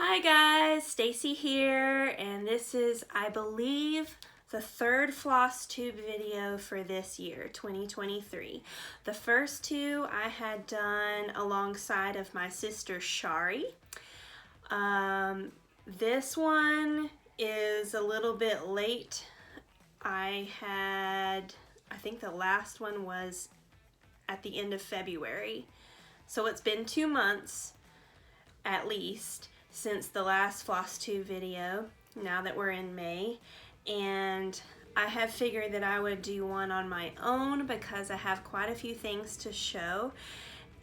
Hi guys, Stacy here, and this is, I believe, the third FlossTube video for this year, 2023. The first two I had done alongside of my sister Shari. This one is a little bit late. I think the last one was at the end of February. So it's been 2 months at least since the last FlossTube video, now that we're in May, and I have figured that I would do one on my own because I have quite a few things to show,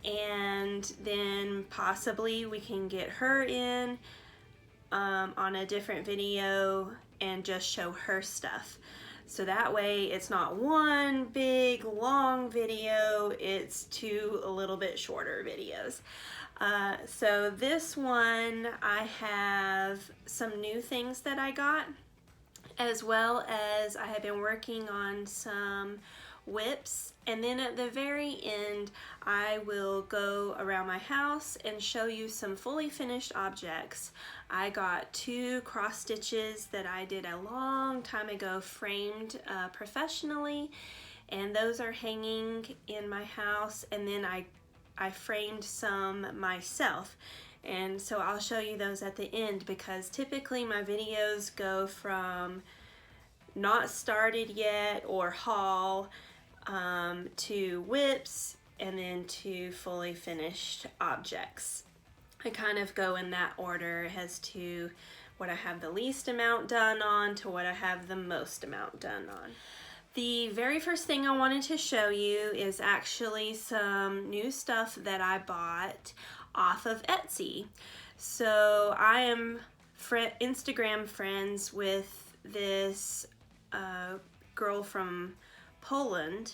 and then possibly we can get her in on a different video and just show her stuff. So that way it's not one big long video, it's two a little bit shorter videos. So this one I have some new things that I got, as well as I have been working on some whips, and then at the very end I will go around my house and show you some fully finished objects. I got 2 cross stitches that I did a long time ago, framed professionally, and those are hanging in my house, and then I framed some myself, and so I'll show you those at the end, because typically my videos go from not started yet or haul to whips and then to fully finished objects. I kind of go in that order as to what I have the least amount done on to what I have the most amount done on. The very first thing I wanted to show you is actually some new stuff that I bought off of Etsy. So I am Instagram friends with this girl from Poland.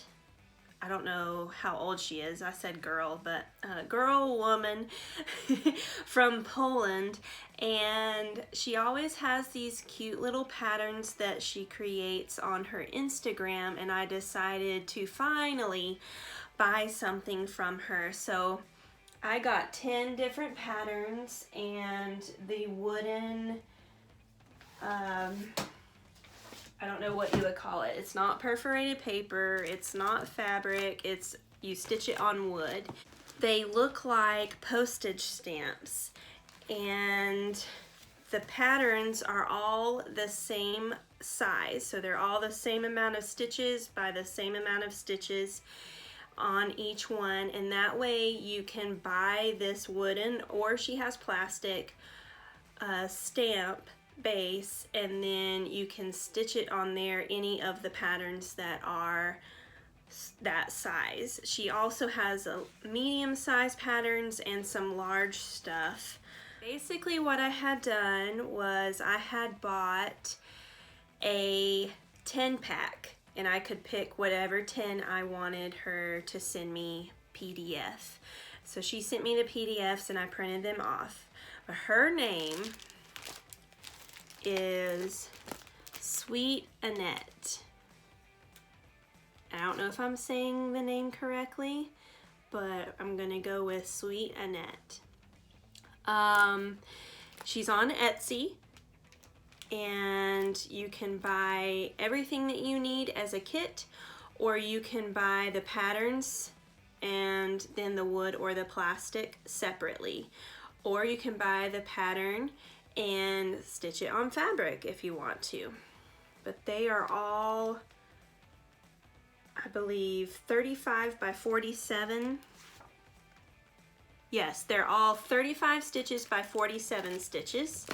I don't know how old she is. I said girl, but woman from Poland, and she always has these cute little patterns that she creates on her Instagram, and I decided to finally buy something from her. So I got 10 different patterns, and the wooden I don't know what you would call it. It's not perforated paper, it's not fabric, you stitch it on wood. They look like postage stamps, and the patterns are all the same size. So they're all the same amount of stitches by the same amount of stitches on each one, and that way you can buy this wooden, or she has plastic, stamp base, and then you can stitch it on there, any of the patterns that are that size. She also has a medium size patterns and some large stuff. Basically what I had done was I had bought a 10 pack, and I could pick whatever 10 I wanted her to send me PDF. So she sent me the PDFs and I printed them off. But her name is Sweet Annette. I don't know if I'm saying the name correctly, but I'm gonna go with Sweet Annette. She's on Etsy, and you can buy everything that you need as a kit, or you can buy the patterns and then the wood or the plastic separately, or you can buy the pattern and stitch it on fabric if you want to. But they are all, I believe, 35 by 47. Yes, they're all 35 stitches by 47 stitches.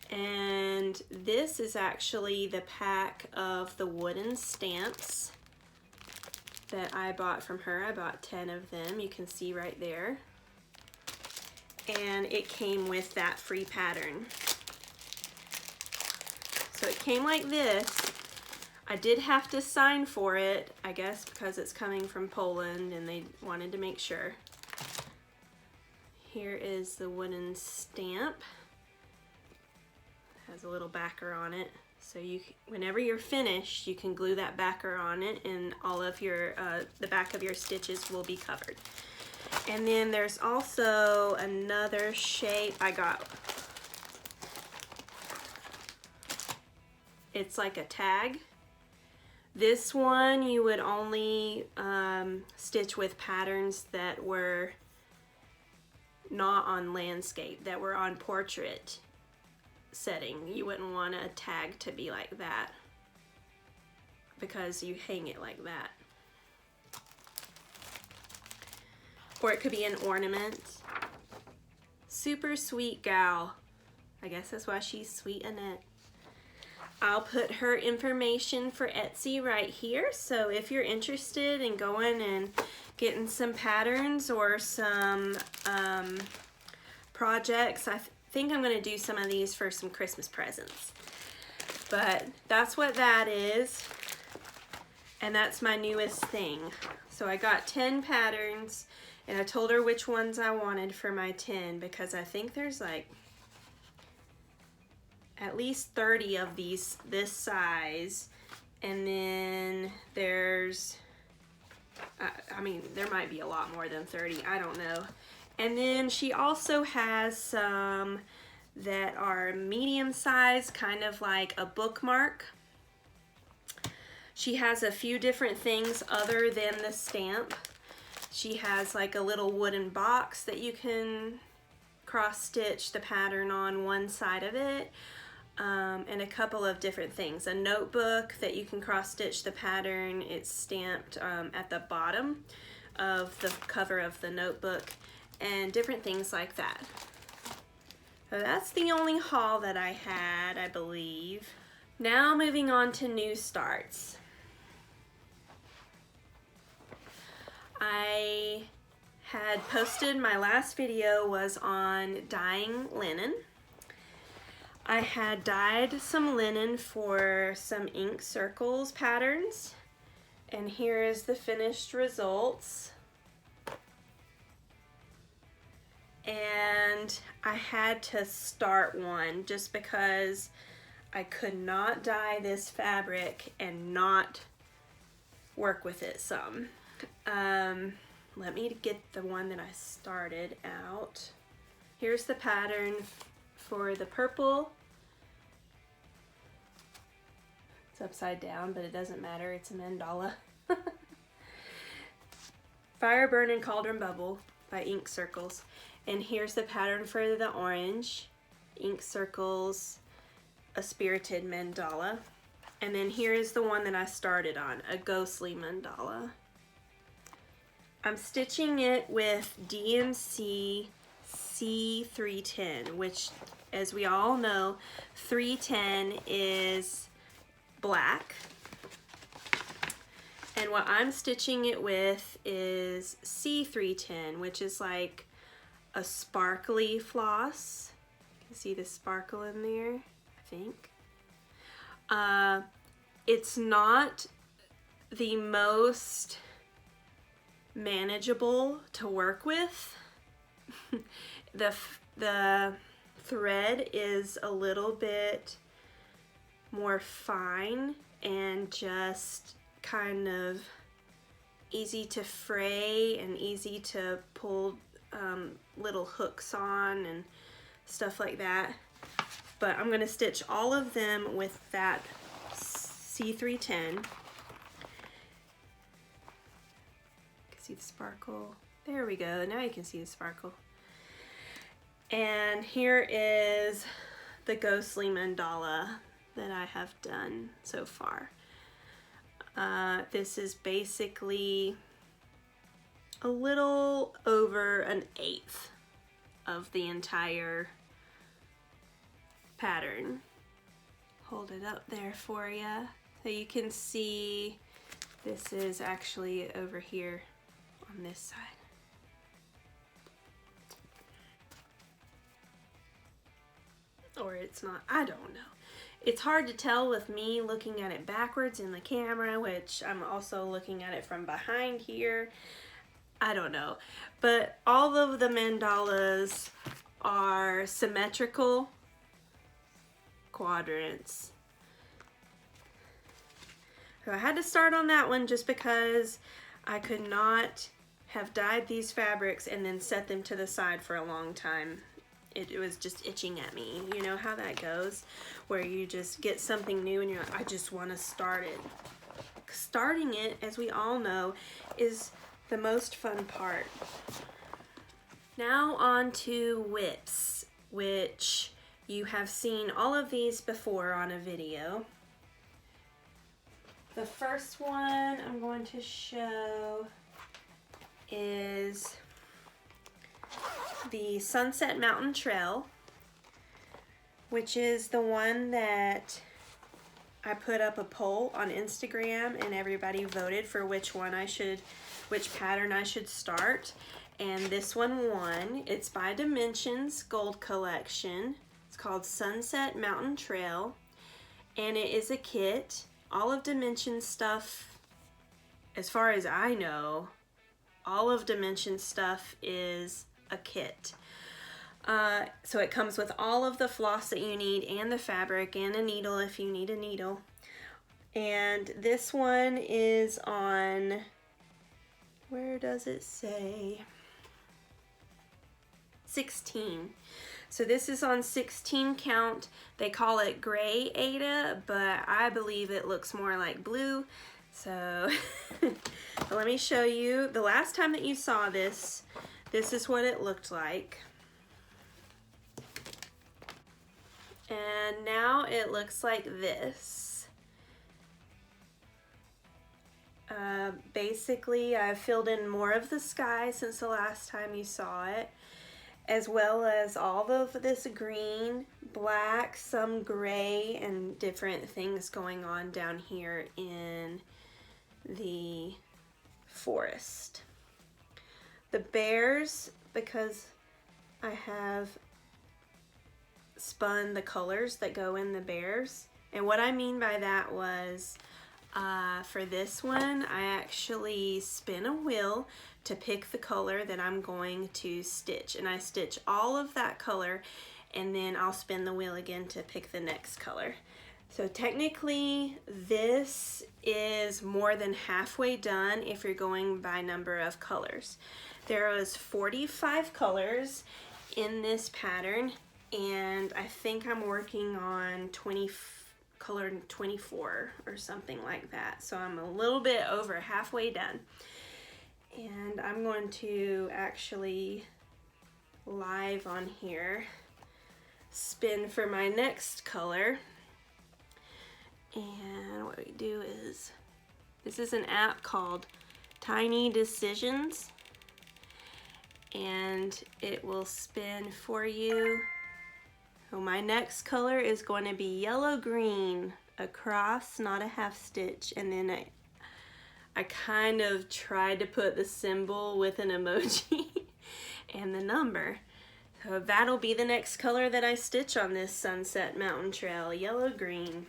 And this is actually the pack of the wooden stamps that I bought from her. I bought 10 of them, you can see right there. And it came with that free pattern. So it came like this. I did have to sign for it, I guess because it's coming from Poland and they wanted to make sure. Here is the wooden stamp. It has a little backer on it. So whenever you're finished, you can glue that backer on it, and all of your the back of your stitches will be covered. And then there's also another shape. I got it's like a tag. This one you would only stitch with patterns that were not on landscape, that were on portrait setting. You wouldn't want a tag to be like that because you hang it like that. Or it could be an ornament. Super sweet gal. I guess that's why she's sweet Annette. I'll put her information for Etsy right here, so if you're interested in going and getting some patterns or some projects, I think I'm going to do some of these for some Christmas presents. But that's what that is, and that's my newest thing. So I got 10 patterns, and I told her which ones I wanted for my 10 because I think there's like at least 30 of these this size, and then there's I mean there might be a lot more than 30, I don't know. And then she also has some that are medium size, kind of like a bookmark. She has a few different things other than the stamp. She has like a little wooden box that you can cross stitch the pattern on one side of it. And a couple of different things. A notebook that you can cross stitch the pattern. It's stamped at the bottom of the cover of the notebook, and different things like that. So that's the only haul that I had, I believe. Now moving on to new starts. I had posted, my last video was on dyeing linen. I had dyed some linen for some ink circles patterns, and here is the finished results. And I had to start one just because I could not dye this fabric and not work with it some. Let me get the one that I started out. Here's the pattern for the purple. It's upside down, but it doesn't matter, it's a mandala. Fire, Burn, and Cauldron Bubble by Ink Circles. And here's the pattern for the orange. Ink Circles, a spirited mandala. And then here is the one that I started on, a ghostly mandala. I'm stitching it with DMC C310, which, as we all know, 310 is black. And what I'm stitching it with is C310, which is like a sparkly floss. You can see the sparkle in there, I think. It's not the most manageable to work with. The thread is a little bit more fine and just kind of easy to fray and easy to pull little hooks on and stuff like that. But I'm going to stitch all of them with that C310. See the sparkle? There we go. Now you can see the sparkle. And here is the ghostly mandala that I have done so far. This is basically a little over an eighth of the entire pattern. Hold it up there for you so you can see this is actually over here on this side. Or it's not, I don't know. It's hard to tell with me looking at it backwards in the camera, which I'm also looking at it from behind here. I don't know. But all of the mandalas are symmetrical quadrants. So I had to start on that one just because I could not have dyed these fabrics and then set them to the side for a long time it was just itching at me. You know how that goes, where you just get something new and you're like, I just want to start it. Starting it, as we all know, is the most fun part. Now on to whips, which you have seen all of these before on a video. The first one I'm going to show is the Sunset Mountain Trail, which is the one that I put up a poll on Instagram and everybody voted for which pattern I should start. And this one won. It's by Dimensions Gold Collection. It's called Sunset Mountain Trail, and it is a kit. All of Dimensions stuff, as far as I know, all of Dimensions stuff is a kit. So it comes with all of the floss that you need and the fabric and a needle if you need a needle. And this one is on, where does it say? 16. So this is on 16 count. They call it gray Ada, but I believe it looks more like blue. So let me show you. The last time that you saw this, this is what it looked like. And now it looks like this. Basically, I've filled in more of the sky since the last time you saw it, as well as all of this green, black, some gray, and different things going on down here in the forest. The bears, because I have spun the colors that go in the bears, and what I mean by that was for this one I actually spin a wheel to pick the color that I'm going to stitch, and I stitch all of that color and then I'll spin the wheel again to pick the next color. So technically this is more than halfway done if you're going by number of colors. There was 45 colors in this pattern, and I think I'm working on color 24 or something like that. So I'm a little bit over halfway done. And I'm going to actually live on here spin for my next color. And what we do is, this is an app called Tiny Decisions, and it will spin for you. So my next color is going to be yellow green, a cross, not a half stitch, and then I kind of tried to put the symbol with an emoji and the number. So that'll be the next color that I stitch on this Sunset Mountain Trail, yellow green.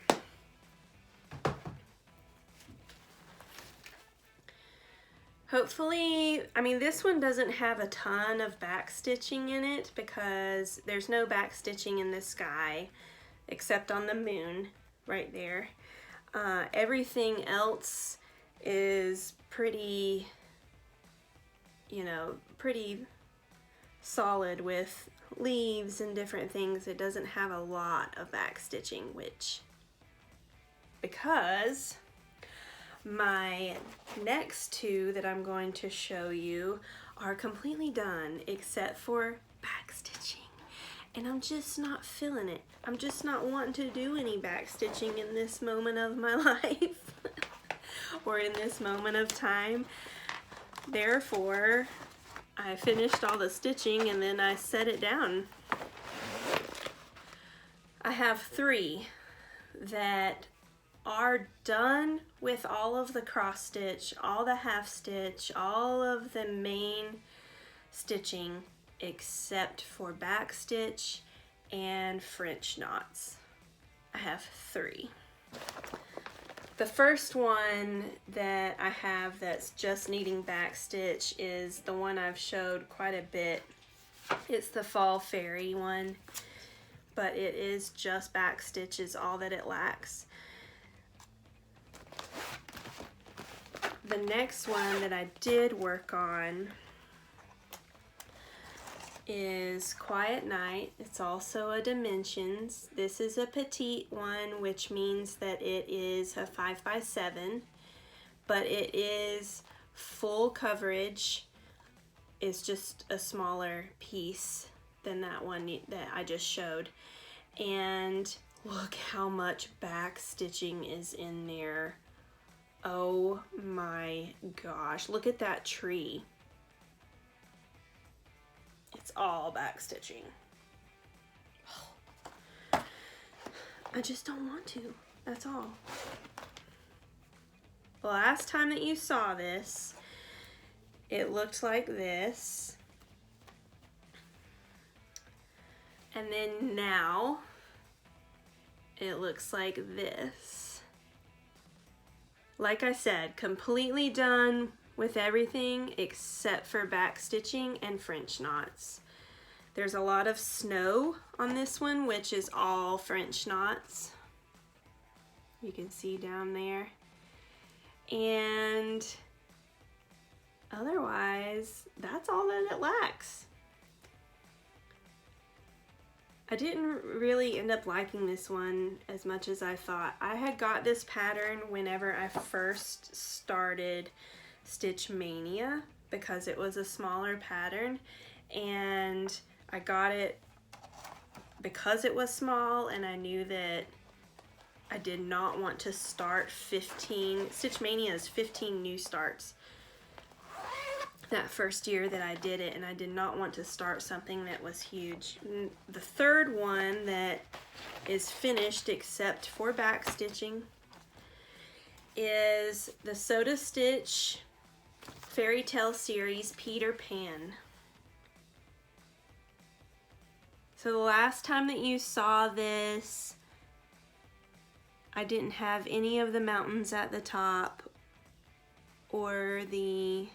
Hopefully, I mean, this one doesn't have a ton of back stitching in it because there's no back stitching in the sky except on the moon right there. Everything else is pretty, you know, pretty solid with leaves and different things. It doesn't have a lot of back stitching, because my next two that I'm going to show you are completely done except for back stitching, and I'm just not feeling it. I'm just not wanting to do any back stitching in this moment of my life or in this moment of time. Therefore, I finished all the stitching and then I set it down. I have 3 that are done with all of the cross stitch, all the half stitch, all of the main stitching except for back stitch and French knots. I have 3. The first one that I have that's just needing back stitch is the one I've showed quite a bit. It's the Fall Fairy one, but it is just back stitch is all that it lacks. The next one that I did work on is Quiet Night. It's also a Dimensions. This is a petite one, which means that it is a 5x7, but it is full coverage. It's just a smaller piece than that one that I just showed. And look how much back stitching is in there. Oh my gosh, look at that tree. It's all back stitching. I just don't want to, that's all. The last time that you saw this, it looked like this. And then now, it looks like this. Like I said, completely done with everything except for back stitching and French knots. There's a lot of snow on this one, which is all French knots. You can see down there. And otherwise, that's all that it lacks. I didn't really end up liking this one as much as I thought. I had got this pattern whenever I first started Stitch Mania because it was a smaller pattern, and I got it because it was small, and I knew that I did not want to start 15. Stitch Mania is 15 new starts that first year that I did it, and I did not want to start something that was huge. The third one that is finished except for back stitching is the Soda Stitch Fairy Tale series Peter Pan. So the last time that you saw this, I didn't have any of the mountains at the top or the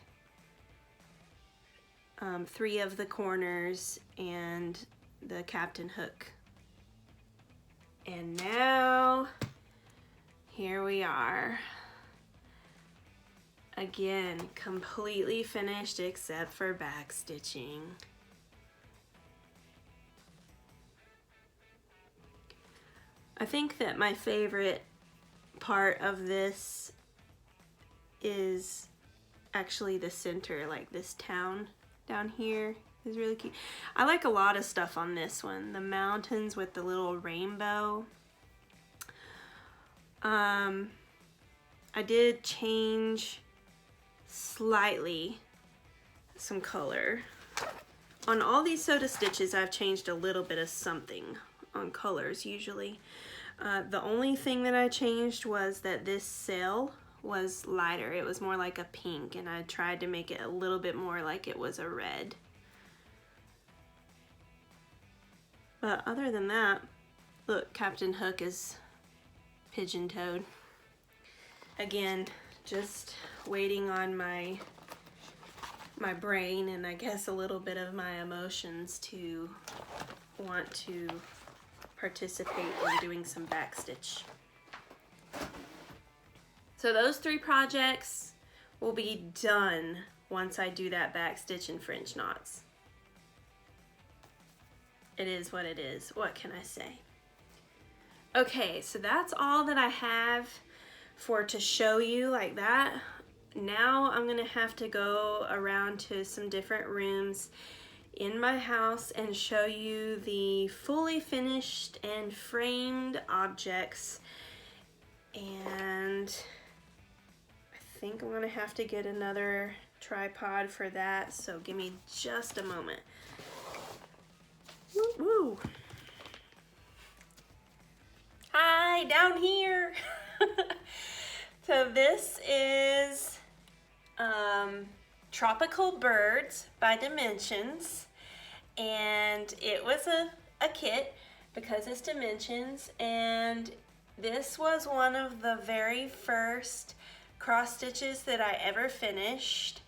3 of the corners and the Captain Hook. And now, here we are. Again, completely finished except for back stitching. I think that my favorite part of this is actually the center, like this town down here is really cute. I like a lot of stuff on this one. The mountains with the little rainbow. I did change slightly some color. On all these Soda Stitches, I've changed a little bit of something on colors usually. The only thing that I changed was that this sail was lighter. It was more like a pink, and I tried to make it a little bit more like it was a red. But other than that, look, Captain Hook is pigeon-toed. Again, just waiting on my brain and I guess a little bit of my emotions to want to participate in doing some backstitch. So those 3 projects will be done once I do that backstitch and French knots. It is what it is. What can I say? Okay, so that's all that I have to show you like that. Now I'm gonna have to go around to some different rooms in my house and show you the fully finished and framed objects. And I think I'm gonna have to get another tripod for that, so give me just a moment. Woo woo. Hi, down here. So this is Tropical Birds by Dimensions, and it was a kit because it's Dimensions, and this was one of the very first cross stitches that I ever finished.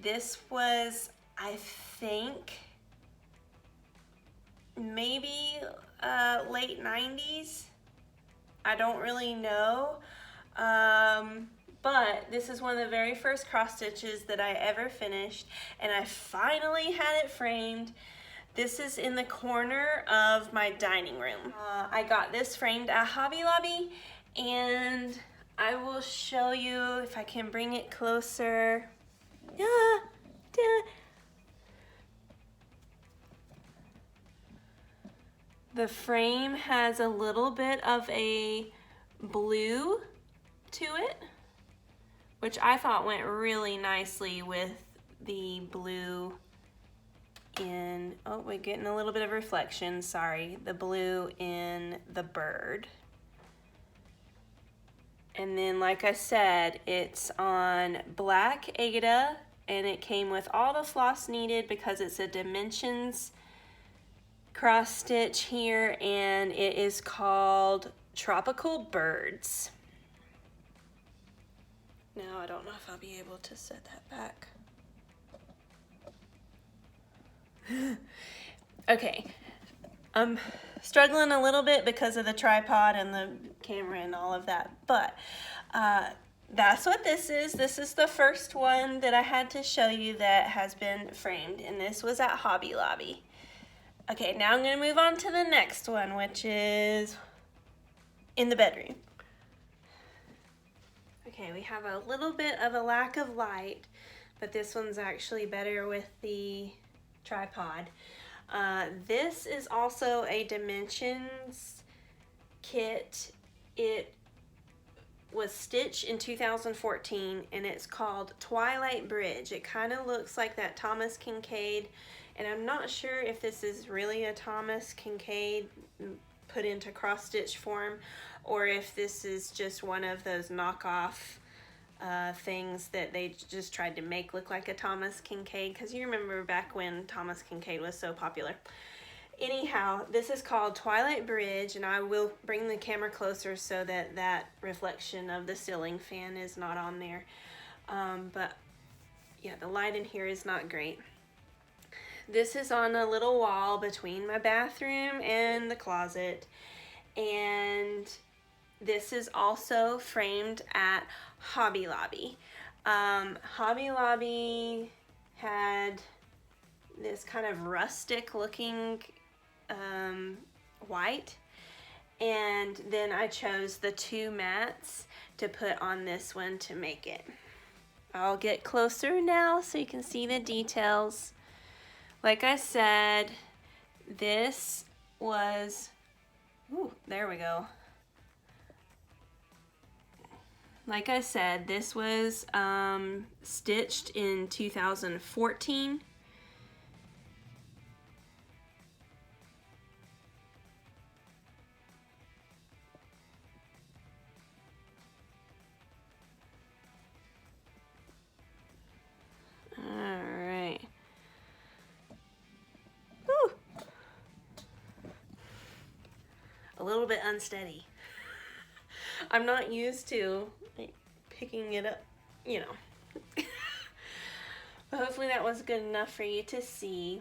This was, I think, maybe late 90s. I don't really know. But this is one of the very first cross stitches that I ever finished, and I finally had it framed. This is in the corner of my dining room. I got this framed at Hobby Lobby, and I will show you if I can bring it closer. The frame has a little bit of a blue to it, which I thought went really nicely with the blue in, oh, we're getting a little bit of reflection, sorry, the blue in the bird. And then, like I said, it's on black Aida, and it came with all the floss needed because it's a dimensions cross stitch here, and it is called Tropical Birds. Now, I don't know if I'll be able to set that back. Okay, I'm struggling a little bit because of the tripod and the camera and all of that, but that's what this is. This is the first one that I had to show you that has been framed, and this was at Hobby Lobby. Okay, now I'm going to move on to the next one, which is in the bedroom. Okay, we have a little bit of a lack of light, but this one's actually better with the tripod. This is also a dimensions kit. It was stitched in 2014, and it's called Twilight Bridge. It kind of looks like that Thomas Kincaid, and I'm not sure if this is really a Thomas Kincaid put into cross stitch form, or if this is just one of those knockoff things that they just tried to make look like a Thomas Kincaid, because you remember back when Thomas Kincaid was so popular. Anyhow, this is called Twilight Bridge, and I will bring the camera closer so that that reflection of the ceiling fan is not on there. But yeah, the light in here is not great. This is on a little wall between my bathroom and the closet, and this is also framed at Hobby Lobby. Hobby Lobby had this kind of rustic looking white, and then I chose the two mats to put on this one to make it. I'll get closer now so you can see the details. Like I said, this was, ooh, there we go. Like I said, this was stitched in 2014. Alright. Whew. A little bit unsteady. I'm not used to picking it up, you know. But hopefully that was good enough for you to see.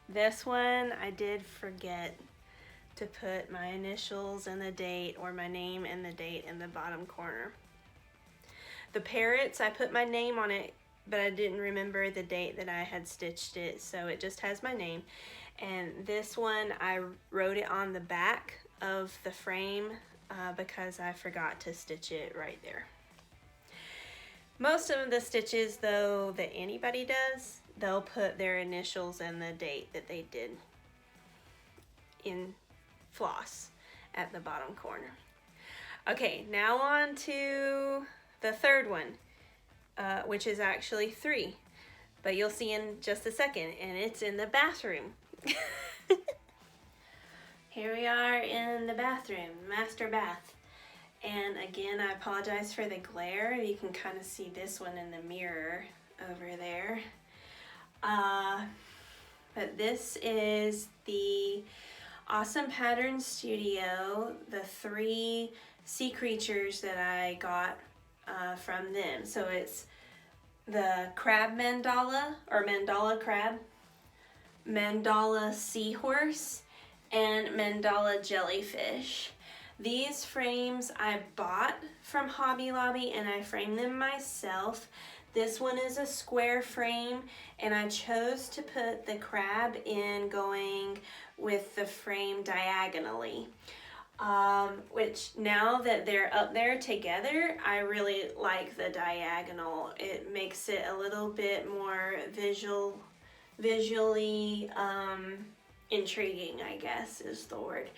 This one I did forget to put my initials and the date, or my name and the date in the bottom corner. The parrots, I put my name on it, but I didn't remember the date that I had stitched it, so it just has my name. And this one, I wrote it on the back of the frame because I forgot to stitch it right there. Most of the stitches, though, that anybody does, they'll put their initials and the date that they did in floss at the bottom corner. Okay, now on to the third one, which is actually 3, but you'll see in just a second, and it's in the bathroom. Here we are in the bathroom, master bath. And again, I apologize for the glare. You can kind of see this one in the mirror over there. But this is the Awesome Pattern Studio, the 3 sea creatures that I got from them. So it's the crab mandala, or mandala crab, mandala seahorse, and mandala jellyfish. These frames I bought from Hobby Lobby, and I framed them myself. This one is a square frame, and I chose to put the crab in going with the frame diagonally. Which now that they're up there together, I really like the diagonal. It makes it a little bit more visually intriguing, I guess is the word.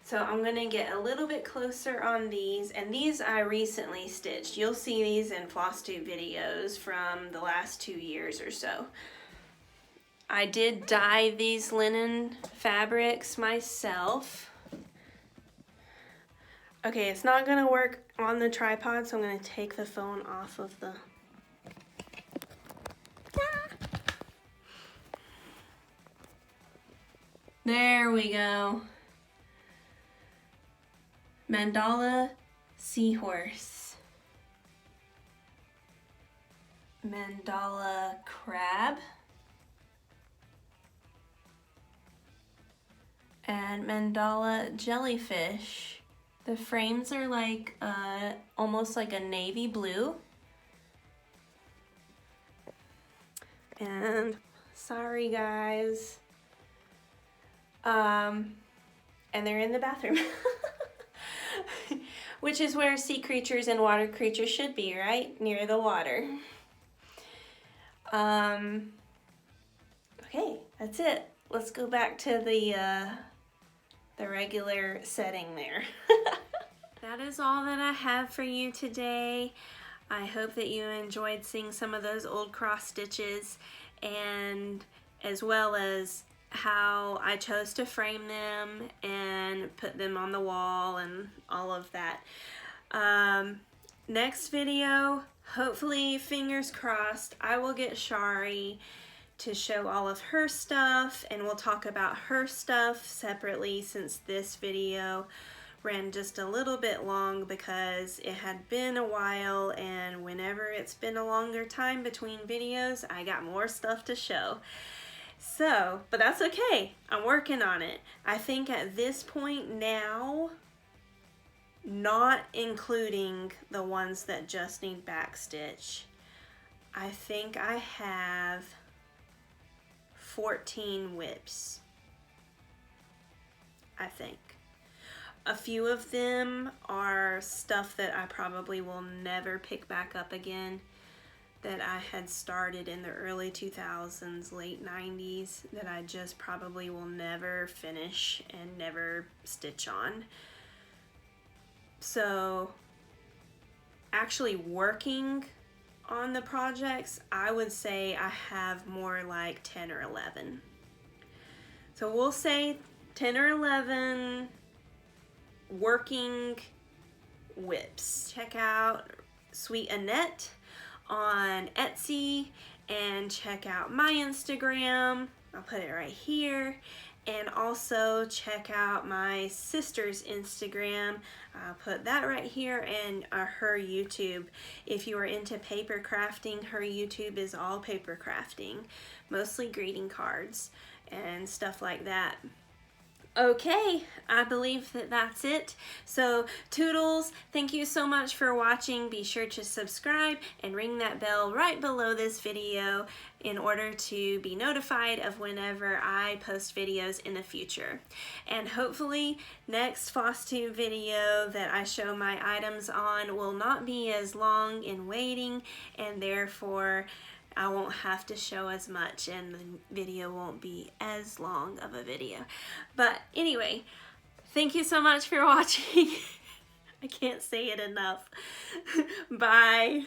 So I'm gonna get a little bit closer on these, and these I recently stitched. You'll see these in FlossTube videos from the last 2 years or so. I did dye these linen fabrics myself. Okay, it's not gonna work on the tripod, so I'm gonna take the phone off of the... There we go. Mandala seahorse. Mandala crab. And mandala jellyfish. The frames are like almost like a navy blue. And sorry guys. And they're in the bathroom. Which is where sea creatures and water creatures should be, right? Near the water. Okay, that's it. Let's go back to the regular setting there. That is all that I have for you today. I hope that you enjoyed seeing some of those old cross stitches, and as well as how I chose to frame them and put them on the wall and all of that. Next video, hopefully, fingers crossed, I will get Shari to show all of her stuff, and we'll talk about her stuff separately, since this video ran just a little bit long because it had been a while, and whenever it's been a longer time between videos, I got more stuff to show. So, but that's okay. I'm working on it. I think at this point now, not including the ones that just need backstitch, I think I have 14 whips. I think. A few of them are stuff that I probably will never pick back up again, that I had started in the early 2000s, late 90s, that I just probably will never finish and never stitch on. So actually working on the projects, I would say I have more like 10 or 11. So we'll say 10 or 11 working whips. Check out Sweet Annette on Etsy, and check out my Instagram. I'll put it right here. And also check out my sister's Instagram. I'll put that right here, and her YouTube. If you are into paper crafting, her YouTube is all paper crafting, mostly greeting cards and stuff like that. Okay, I believe that that's it. So, toodles, thank you so much for watching. Be sure to subscribe and ring that bell right below this video in order to be notified of whenever I post videos in the future. And hopefully, next FlossTube video that I show my items on will not be as long in waiting, and therefore I won't have to show as much, and the video won't be as long of a video. But anyway, thank you so much for watching. I can't say it enough. Bye.